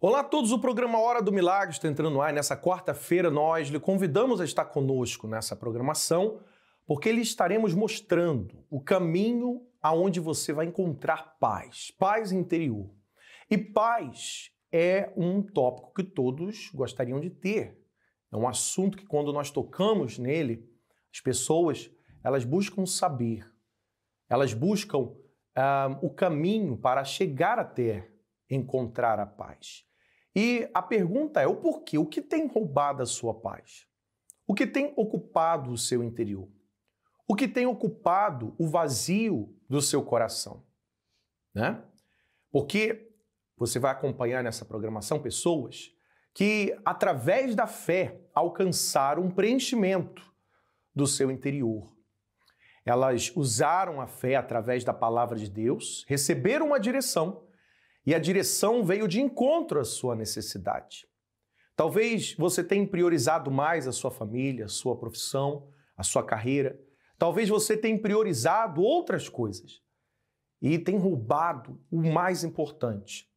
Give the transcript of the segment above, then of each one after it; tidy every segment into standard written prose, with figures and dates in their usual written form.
Olá a todos, o programa Hora do Milagre está entrando no ar. Nessa quarta-feira nós lhe convidamos a estar conosco nessa programação, porque lhe estaremos mostrando o caminho aonde você vai encontrar paz interior. E paz é um tópico que todos gostariam de ter. É um assunto que quando nós tocamos nele, as pessoas, elas buscam saber, elas buscam o caminho para chegar até encontrar a paz. E a pergunta é o porquê? O que tem roubado a sua paz? O que tem ocupado o seu interior? O que tem ocupado o vazio do seu coração? Né? Porque você vai acompanhar nessa programação pessoas que, através da fé, alcançaram um preenchimento do seu interior. Elas usaram a fé através da palavra de Deus, receberam uma direção, e a direção veio de encontro à sua necessidade. Talvez você tenha priorizado mais a sua família, a sua profissão, a sua carreira. Talvez você tenha priorizado outras coisas e tem roubado o mais importante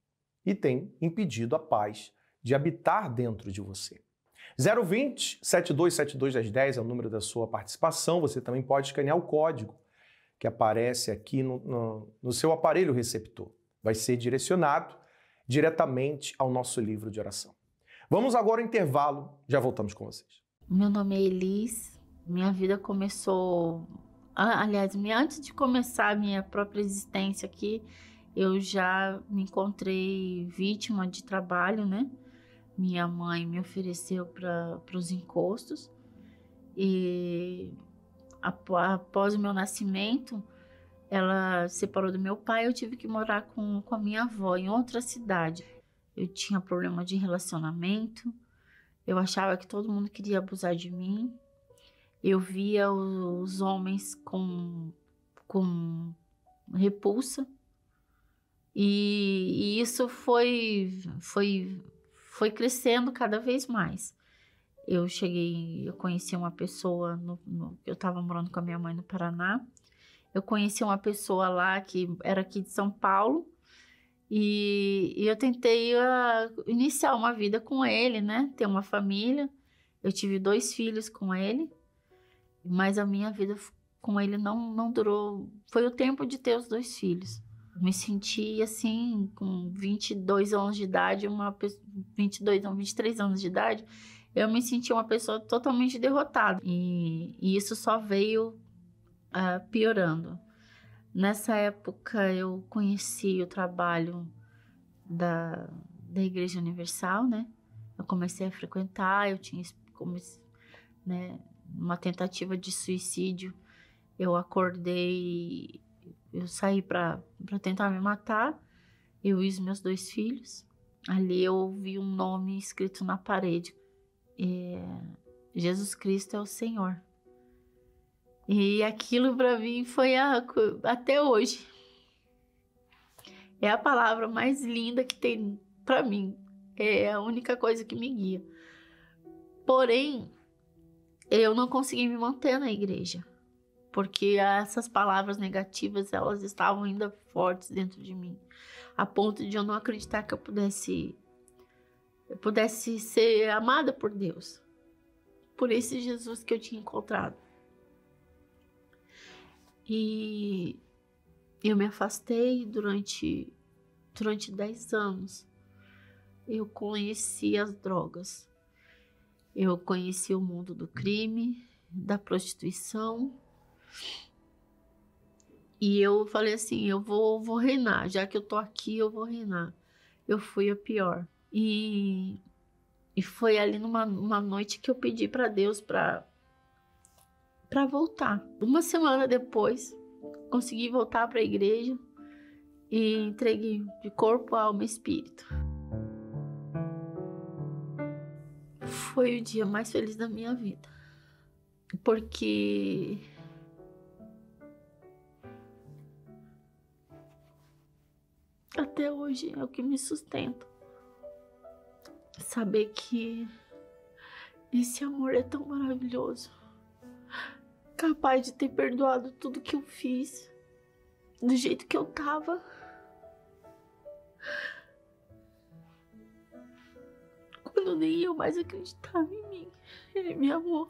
e tem impedido a paz de habitar dentro de você. 020-7272-10 é o número da sua participação. Você também pode escanear o código que aparece aqui no seu aparelho receptor. Vai ser direcionado diretamente ao nosso livro de oração. Vamos agora ao intervalo, já voltamos com vocês. Meu nome é Elis, minha vida começou... Aliás, antes de começar a minha própria existência aqui, eu já me encontrei vítima de trabalho, né? Minha mãe me ofereceu para os encostos e após o meu nascimento, ela separou do meu pai, eu tive que morar com a minha avó em outra cidade. Eu tinha problema de relacionamento, eu achava que todo mundo queria abusar de mim. Eu via os homens com repulsa e isso foi crescendo cada vez mais. Eu conheci uma pessoa, eu estava morando com a minha mãe no Paraná. Eu conheci uma pessoa lá que era aqui de São Paulo e eu tentei iniciar uma vida com ele, né? Ter uma família. Eu tive 2 filhos com ele, mas a minha vida com ele não durou. Foi o tempo de ter os 2 filhos. Eu me senti assim, com 22 anos de idade, 23 anos de idade, eu me senti uma pessoa totalmente derrotada. E isso só veio piorando. Nessa época eu conheci o trabalho da Igreja Universal, né? Eu comecei a frequentar, né, uma tentativa de suicídio. Eu acordei, eu saí para tentar me matar, eu e os meus 2 filhos. Ali eu ouvi um nome escrito na parede, Jesus Cristo é o Senhor. E aquilo para mim foi até hoje. É a palavra mais linda que tem para mim. É a única coisa que me guia. Porém, eu não consegui me manter na igreja. Porque essas palavras negativas, elas estavam ainda fortes dentro de mim. A ponto de eu não acreditar que eu pudesse ser amada por Deus. Por esse Jesus que eu tinha encontrado. E eu me afastei durante 10 anos. Eu conheci as drogas. Eu conheci o mundo do crime, da prostituição. E eu falei assim, eu vou reinar. Já que eu tô aqui, eu vou reinar. Eu fui a pior. E foi ali numa noite que eu pedi para Deus para voltar. Uma semana depois, consegui voltar para a igreja e entreguei de corpo, alma e espírito. Foi o dia mais feliz da minha vida, porque até hoje é o que me sustenta. Saber que esse amor é tão maravilhoso. Capaz de ter perdoado tudo que eu fiz, do jeito que eu tava. quando nem eu mais acreditava em mim. Ele me amou.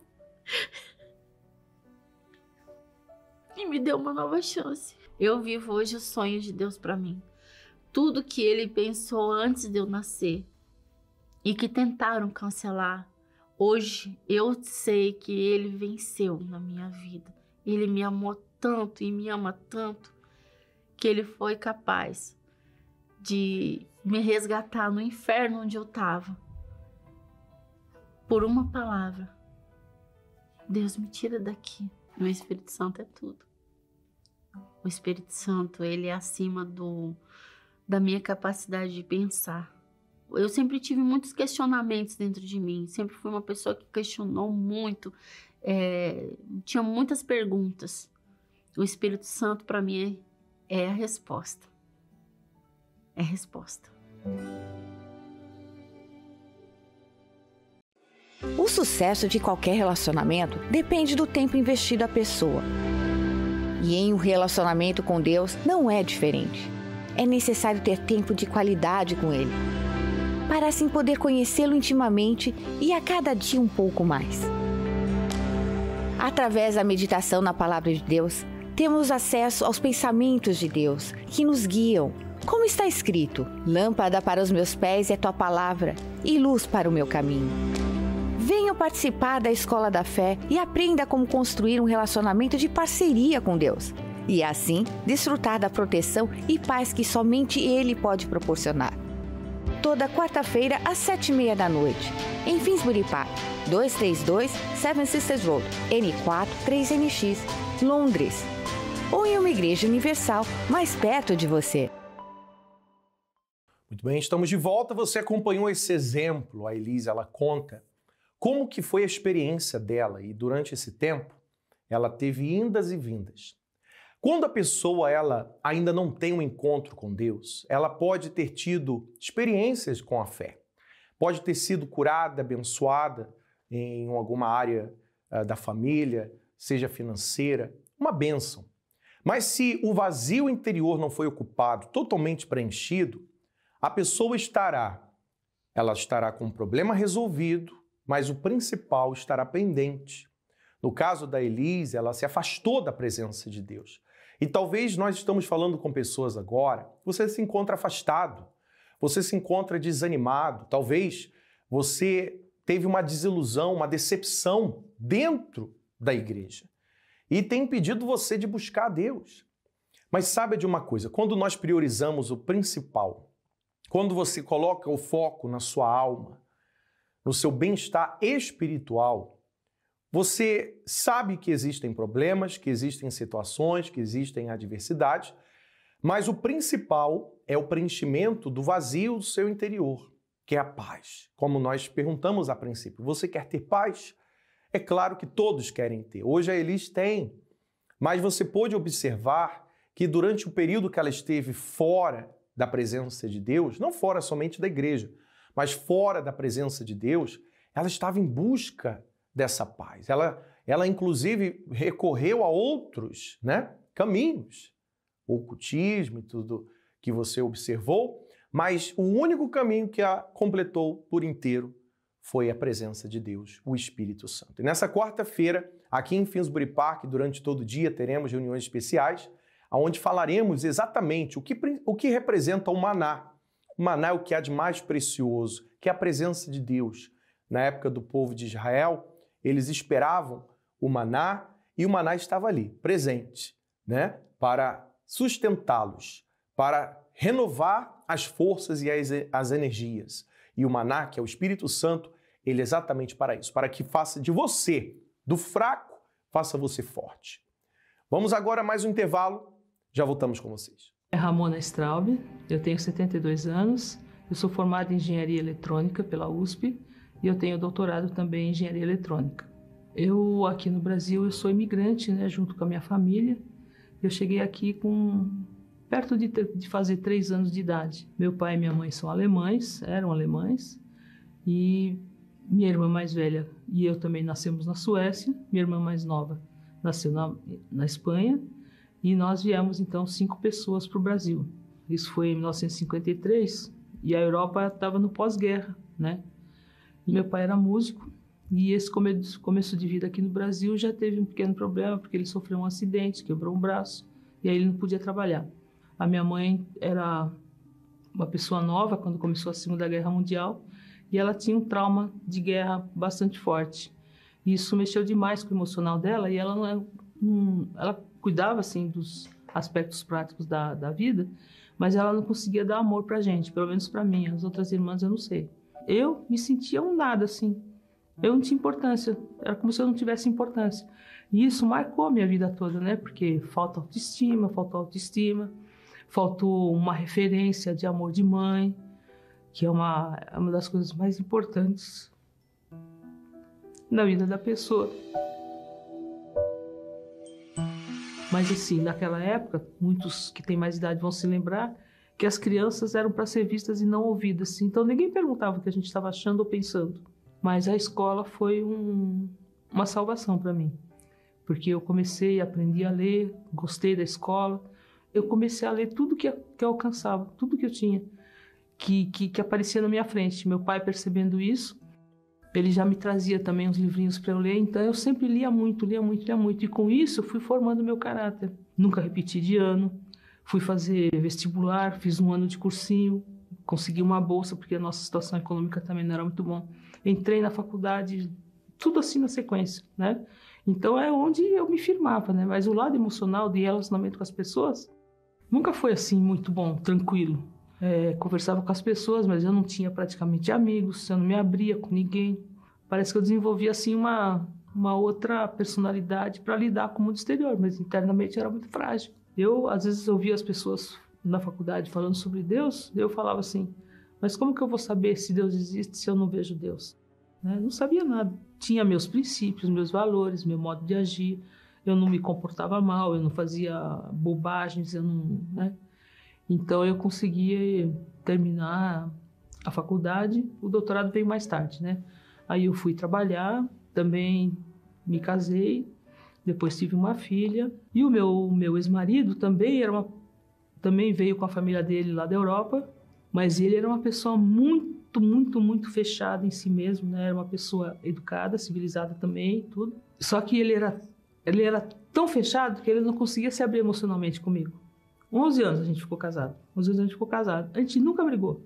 E me deu uma nova chance. Eu vivo hoje os sonhos de Deus para mim. Tudo que Ele pensou antes de eu nascer e que tentaram cancelar, hoje eu sei que Ele venceu na minha vida. Ele me amou tanto e me ama tanto que Ele foi capaz de me resgatar no inferno onde eu estava. Por uma palavra. Deus, me tira daqui. O Espírito Santo é tudo. O Espírito Santo, ele é acima da minha capacidade de pensar. Eu sempre tive muitos questionamentos dentro de mim. Sempre fui uma pessoa que questionou muito. Tinha muitas perguntas. O Espírito Santo, para mim, é a resposta. É a resposta. O sucesso de qualquer relacionamento depende do tempo investido à pessoa. E em um relacionamento com Deus não é diferente. É necessário ter tempo de qualidade com Ele, para assim poder conhecê-lo intimamente e a cada dia um pouco mais. Através da meditação na Palavra de Deus, temos acesso aos pensamentos de Deus, que nos guiam. Como está escrito, lâmpada para os meus pés é tua palavra e luz para o meu caminho. Venha participar da Escola da Fé e aprenda como construir um relacionamento de parceria com Deus. E assim, desfrutar da proteção e paz que somente Ele pode proporcionar. Toda quarta-feira, às 7h30 da noite, em Finsbury Park, 232 Seven Sisters Road, N4 3NX, Londres. Ou em uma igreja universal mais perto de você. Muito bem, estamos de volta. Você acompanhou esse exemplo. A Elise, ela conta como que foi a experiência dela e durante esse tempo ela teve indas e vindas. Quando a pessoa ela ainda não tem um encontro com Deus, ela pode ter tido experiências com a fé. Pode ter sido curada, abençoada em alguma área da família, seja financeira, uma bênção. Mas se o vazio interior não foi ocupado, totalmente preenchido, a pessoa estará com um problema resolvido, mas o principal estará pendente. No caso da Elise, ela se afastou da presença de Deus. E talvez nós estamos falando com pessoas agora, você se encontra afastado, você se encontra desanimado, talvez você teve uma desilusão, uma decepção dentro da igreja e tem impedido você de buscar a Deus. Mas saiba de uma coisa, quando nós priorizamos o principal, quando você coloca o foco na sua alma, no seu bem-estar espiritual, você sabe que existem problemas, que existem situações, que existem adversidades, mas o principal é o preenchimento do vazio do seu interior, que é a paz. Como nós perguntamos a princípio, você quer ter paz? É claro que todos querem ter. Hoje a Elis tem, mas você pôde observar que durante o período que ela esteve fora da presença de Deus, não fora somente da igreja, mas fora da presença de Deus, ela estava em busca dessa paz. Ela inclusive recorreu a outros caminhos, o ocultismo e tudo que você observou, mas o único caminho que a completou por inteiro foi a presença de Deus, o Espírito Santo. E nessa quarta-feira, aqui em Finsbury Park, durante todo o dia, teremos reuniões especiais, onde falaremos exatamente o que representa o maná. O maná é o que há de mais precioso, que é a presença de Deus. Na época do povo de Israel, eles esperavam o maná e o maná estava ali, presente, para sustentá-los, para renovar as forças e as energias. E o maná, que é o Espírito Santo, ele é exatamente para isso, para que faça de você, do fraco, faça você forte. Vamos agora a mais um intervalo, já voltamos com vocês. É Ramona Straub, eu tenho 72 anos, eu sou formada em Engenharia Eletrônica pela USP e eu tenho doutorado também em Engenharia Eletrônica. Eu, aqui no Brasil, eu sou imigrante, junto com a minha família. Eu cheguei aqui perto de fazer 3 anos de idade. Meu pai e minha mãe eram alemães, e minha irmã mais velha e eu também nascemos na Suécia, minha irmã mais nova nasceu na Espanha, e nós viemos, então, 5 pessoas para o Brasil. Isso foi em 1953, e a Europa estava no pós-guerra, Meu pai era músico e esse começo de vida aqui no Brasil já teve um pequeno problema, porque ele sofreu um acidente, quebrou um braço e aí ele não podia trabalhar. A minha mãe era uma pessoa nova quando começou a Segunda Guerra Mundial e ela tinha um trauma de guerra bastante forte. E isso mexeu demais com o emocional dela e ela ela cuidava assim dos aspectos práticos da vida, mas ela não conseguia dar amor pra gente, pelo menos pra mim. As outras irmãs eu não sei. Eu me sentia um nada assim. Eu não tinha importância. Era como se eu não tivesse importância. E isso marcou a minha vida toda, né? Porque faltou autoestima, faltou uma referência de amor de mãe, que é uma das coisas mais importantes na vida da pessoa. Mas assim, naquela época, muitos que têm mais idade vão se lembrar que as crianças eram para ser vistas e não ouvidas. Então ninguém perguntava o que a gente estava achando ou pensando. Mas a escola foi uma salvação para mim. Porque eu comecei, aprendi a ler, gostei da escola. Eu comecei a ler tudo que eu alcançava, tudo que eu tinha, que aparecia na minha frente. Meu pai, percebendo isso, ele já me trazia também uns livrinhos para eu ler, então eu sempre lia muito. E com isso eu fui formando meu caráter. Nunca repeti de ano, fui fazer vestibular, fiz um ano de cursinho, consegui uma bolsa, porque a nossa situação econômica também não era muito bom. Entrei na faculdade, tudo assim na sequência, né? Então é onde eu me firmava, né? Mas o lado emocional de relacionamento com as pessoas nunca foi assim muito bom, tranquilo. Conversava com as pessoas, mas eu não tinha praticamente amigos, eu não me abria com ninguém. Parece que eu desenvolvi assim uma outra personalidade para lidar com o mundo exterior, mas internamente era muito frágil. Eu, às vezes, ouvia as pessoas na faculdade falando sobre Deus, eu falava assim, mas como que eu vou saber se Deus existe se eu não vejo Deus? Né? Não sabia nada. Tinha meus princípios, meus valores, meu modo de agir. Eu não me comportava mal, eu não fazia bobagens, eu não... né? Então eu consegui terminar a faculdade, o doutorado veio mais tarde, né? Aí eu fui trabalhar, também me casei, depois tive uma filha. E o meu ex-marido também veio com a família dele lá da Europa, mas ele era uma pessoa muito fechada em si mesmo, né? Era uma pessoa educada, civilizada também, tudo. Só que ele era tão fechado que ele não conseguia se abrir emocionalmente comigo. 11 anos a gente ficou casado. A gente nunca brigou.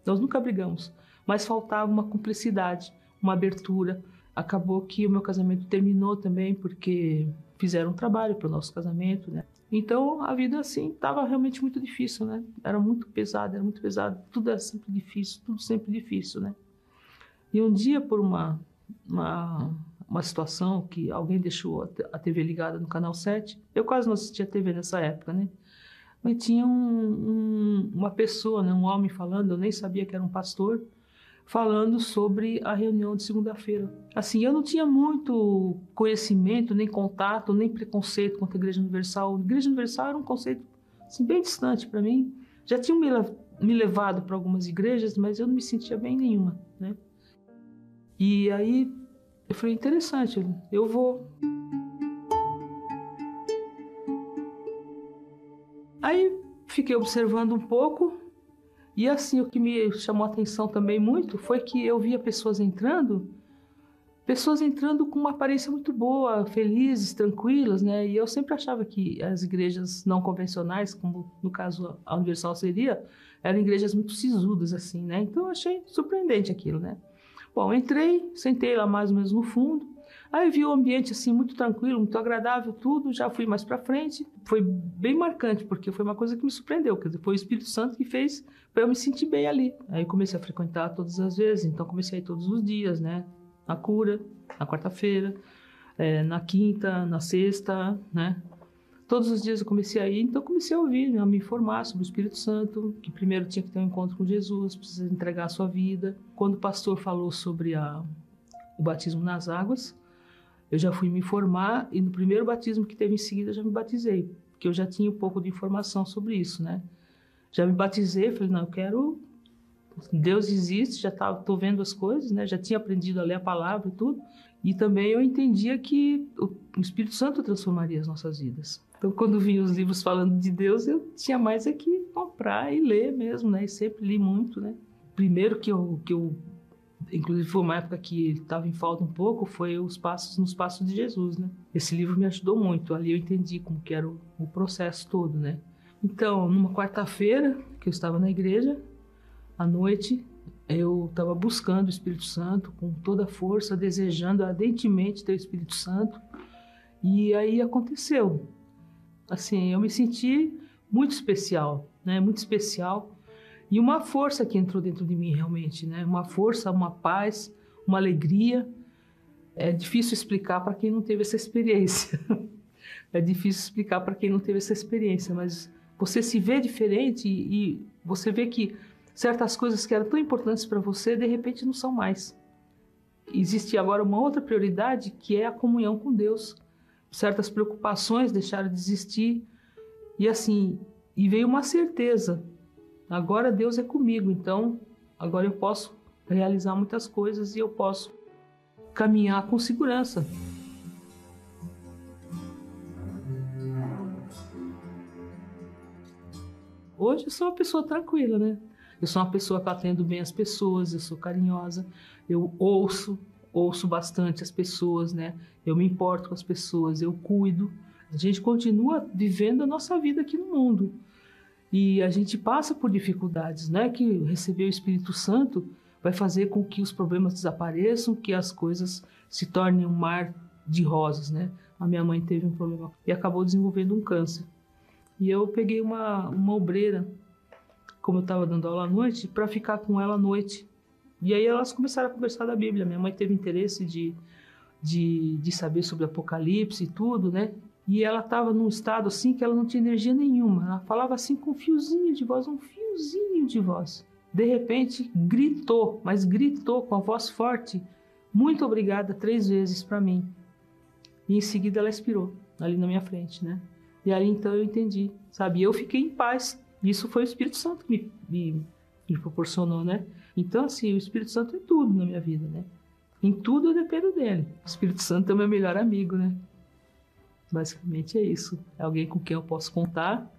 Nós nunca brigamos. Mas faltava uma cumplicidade, uma abertura. Acabou que o meu casamento terminou também é fizeram um trabalho para o nosso casamento, né? Então a vida assim estava realmente muito difícil, né? Era muito pesado. Tudo era sempre difícil, né? E um dia, por uma situação que alguém deixou a TV ligada no Canal 7, eu quase não assistia a TV nessa época, né? Mas tinha uma pessoa, né, um homem falando, eu nem sabia que era um pastor, falando sobre a reunião de segunda-feira. Assim, eu não tinha muito conhecimento, nem contato, nem preconceito contra a Igreja Universal. A Igreja Universal era um conceito assim, bem distante para mim. Já tinham me levado para algumas igrejas, mas eu não me sentia bem em nenhuma, né? E aí eu falei, interessante, eu vou. Aí fiquei observando um pouco e assim, o que me chamou a atenção também muito foi que eu via pessoas entrando com uma aparência muito boa, felizes, tranquilas, né? E eu sempre achava que as igrejas não convencionais, como no caso a Universal seria, eram igrejas muito sisudas, assim, né? Então eu achei surpreendente aquilo, né? Bom, entrei, sentei lá mais ou menos no fundo. Aí vi o ambiente assim muito tranquilo, muito agradável, tudo, já fui mais para frente. Foi bem marcante, porque foi uma coisa que me surpreendeu, quer dizer, foi o Espírito Santo que fez para eu me sentir bem ali. Aí comecei a frequentar todas as vezes, então comecei a ir todos os dias, né? Na cura, na quarta-feira, na quinta, na sexta, né? Todos os dias eu comecei a ir, então comecei a ouvir, a me informar sobre o Espírito Santo, que primeiro tinha que ter um encontro com Jesus, precisa entregar a sua vida. Quando o pastor falou sobre o batismo nas águas, eu já fui me informar e no primeiro batismo que teve em seguida eu já me batizei, porque eu já tinha um pouco de informação sobre isso, né? Já me batizei, falei, não, eu quero... Deus existe, já estou vendo as coisas, né? Já tinha aprendido a ler a palavra e tudo. E também eu entendia que o Espírito Santo transformaria as nossas vidas. Então, quando vinha os livros falando de Deus, eu tinha mais é que comprar e ler mesmo, né? E sempre li muito, né? Primeiro que eu inclusive foi uma época que estava em falta um pouco, foi nos Passos de Jesus, né? Esse livro me ajudou muito, ali eu entendi como que era o processo todo, né? Então, numa quarta-feira, que eu estava na igreja, à noite, eu estava buscando o Espírito Santo com toda a força, desejando ardentemente ter o Espírito Santo, e aí aconteceu. Assim, eu me senti muito especial, né? Muito especial. E uma força que entrou dentro de mim realmente, né? Uma força, uma paz, uma alegria. É difícil explicar para quem não teve essa experiência. É difícil explicar para quem não teve essa experiência, mas você se vê diferente e você vê que certas coisas que eram tão importantes para você, de repente não são mais. Existe agora uma outra prioridade, que é a comunhão com Deus. Certas preocupações deixaram de existir e assim, e veio uma certeza. Agora Deus é comigo, então agora eu posso realizar muitas coisas e eu posso caminhar com segurança. Hoje eu sou uma pessoa tranquila, né? Eu sou uma pessoa que atendo bem as pessoas, eu sou carinhosa, eu ouço bastante as pessoas, né? Eu me importo com as pessoas, eu cuido. A gente continua vivendo a nossa vida aqui no mundo. E a gente passa por dificuldades, né? Que receber o Espírito Santo vai fazer com que os problemas desapareçam, que as coisas se tornem um mar de rosas, né? A minha mãe teve um problema e acabou desenvolvendo um câncer. E eu peguei uma obreira, como eu estava dando aula à noite, para ficar com ela à noite. E aí elas começaram a conversar da Bíblia. Minha mãe teve interesse de saber sobre Apocalipse e tudo, né? E ela estava num estado assim que ela não tinha energia nenhuma. Ela falava assim com um fiozinho de voz, um fiozinho de voz. De repente, gritou, mas gritou com a voz forte, muito obrigada 3 vezes para mim. E em seguida ela expirou, ali na minha frente, né? E aí então eu entendi, sabe? Eu fiquei em paz. Isso foi o Espírito Santo que me proporcionou, né? Então, assim, o Espírito Santo é tudo na minha vida, né? Em tudo eu dependo dele. O Espírito Santo é o meu melhor amigo, né? Basicamente é isso. É alguém com quem eu posso contar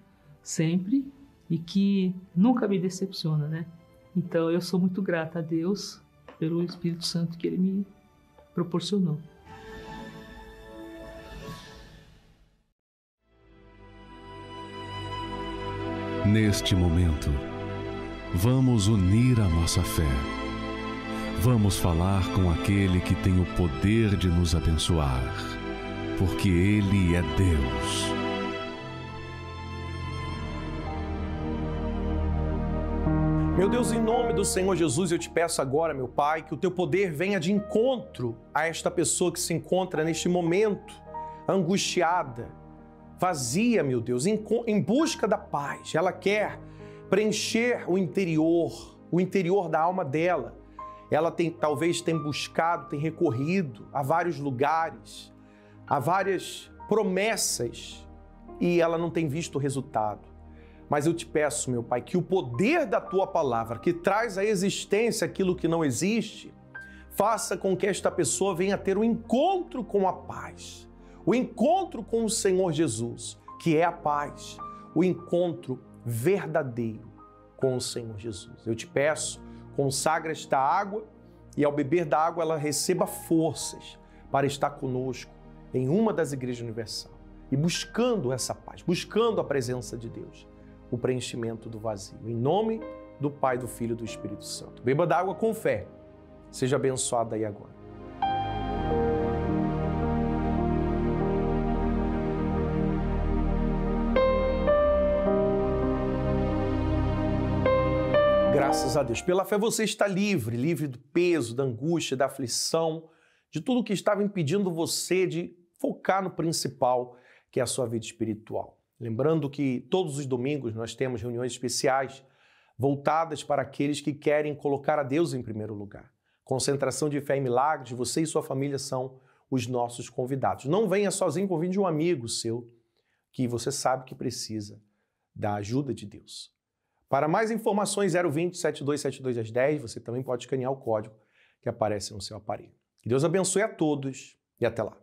sempre e que nunca me decepciona, né? Então eu sou muito grata a Deus pelo Espírito Santo que Ele me proporcionou. Neste momento, vamos unir a nossa fé. Vamos falar com aquele que tem o poder de nos abençoar, porque Ele é Deus. Meu Deus, em nome do Senhor Jesus, eu te peço agora, meu Pai, que o teu poder venha de encontro a esta pessoa que se encontra neste momento angustiada, vazia, meu Deus, em busca da paz. Ela quer preencher o interior da alma dela. Ela talvez tenha buscado, tem recorrido a vários lugares, a várias promessas e ela não tem visto o resultado. Mas eu te peço, meu Pai, que o poder da Tua palavra, que traz à existência aquilo que não existe, faça com que esta pessoa venha ter um encontro com a paz, o encontro com o Senhor Jesus, que é a paz, o encontro verdadeiro com o Senhor Jesus. Eu te peço, consagra esta água e ao beber da água ela receba forças para estar conosco em uma das igrejas universal e buscando essa paz, buscando a presença de Deus, o preenchimento do vazio. Em nome do Pai, do Filho e do Espírito Santo. Beba da água com fé. Seja abençoada aí agora. Graças a Deus. Pela fé você está livre, livre do peso, da angústia, da aflição, de tudo que estava impedindo você de focar no principal, que é a sua vida espiritual. Lembrando que todos os domingos nós temos reuniões especiais voltadas para aqueles que querem colocar a Deus em primeiro lugar. Concentração de Fé e Milagres, você e sua família são os nossos convidados. Não venha sozinho, convide um amigo seu que você sabe que precisa da ajuda de Deus. Para mais informações, 020 7272 10, você também pode escanear o código que aparece no seu aparelho. Que Deus abençoe a todos e até lá.